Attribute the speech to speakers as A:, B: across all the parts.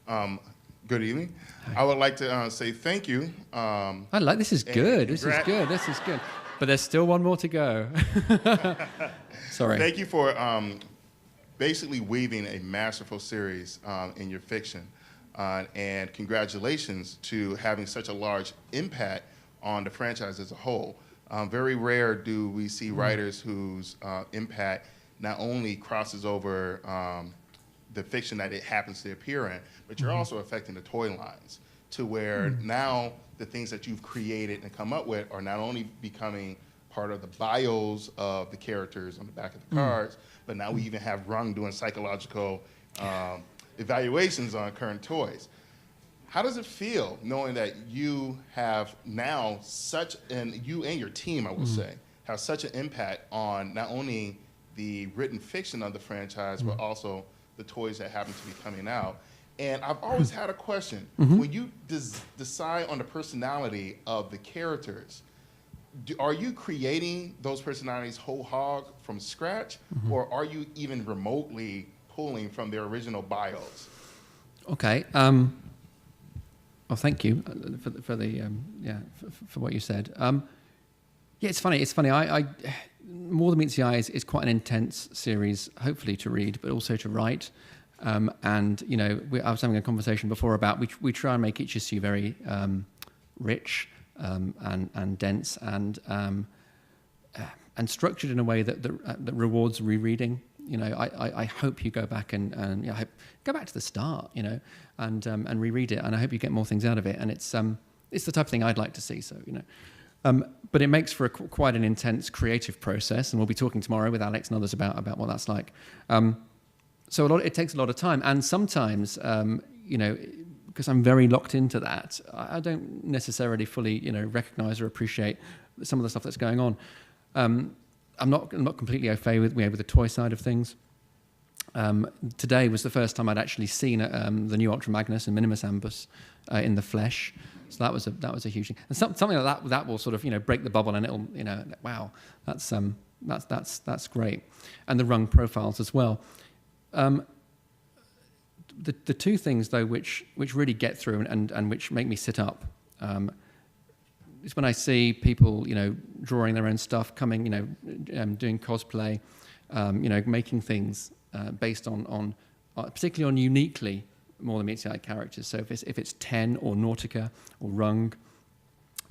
A: Good evening. I would like to say thank you.
B: This is good. This is good. This is good. But there's still one more to go. Sorry.
A: Thank you for basically weaving a masterful series in your fiction. And congratulations to having such a large impact on the franchise as a whole. Very rare do we see writers whose impact not only crosses over the fiction that it happens to appear in, but you're also affecting the toy lines to where now the things that you've created and come up with are not only becoming part of the bios of the characters on the back of the cards, but now we even have Rung doing psychological evaluations on current toys. How does it feel knowing that you have now you and your team, I will say, have such an impact on not only the written fiction of the franchise, but also the toys that happen to be coming out? And I've always had a question. When you decide on the personality of the characters, are you creating those personalities whole hog from scratch, or are you even remotely pulling from their original bios?
B: Okay. Well, thank you for what you said. It's funny. I More Than Meets the Eye is quite an intense series, hopefully to read, but also to write. And I was having a conversation before about we try and make each issue very rich and dense and structured in a way that rewards rereading. I hope you go back and go back to the start, and reread it, and I hope you get more things out of it. And it's the type of thing I'd like to see. So but it makes for quite an intense creative process, and we'll be talking tomorrow with Alex and others about what that's like. So it takes a lot of time, and sometimes because I'm very locked into that, I don't necessarily fully recognize or appreciate some of the stuff that's going on. I'm not completely au fait with the toy side of things. Today was the first time I'd actually seen the new Ultra Magnus and Minimus Ambus in the flesh, so that was a huge thing. And something like that will sort of break the bubble, and it'll wow, that's great. And the Rung profiles as well. The two things though which really get through and which make me sit up is when I see people drawing their own stuff, coming doing cosplay, making things based on particularly on uniquely More Than Meets the Eye characters. So if it's Ten or Nautica or Rung,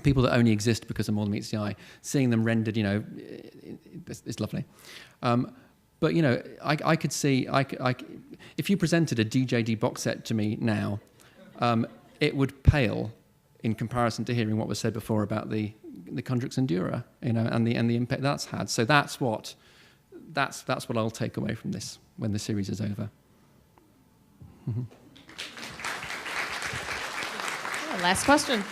B: people that only exist because of More Than Meets the Eye, seeing them rendered, it's lovely. But I could see, if you presented a DJD box set to me now, it would pale in comparison to hearing what was said before about the Kundrix Endura, and the impact that's had. So that's what I'll take away from this when the series is over.
C: Last question.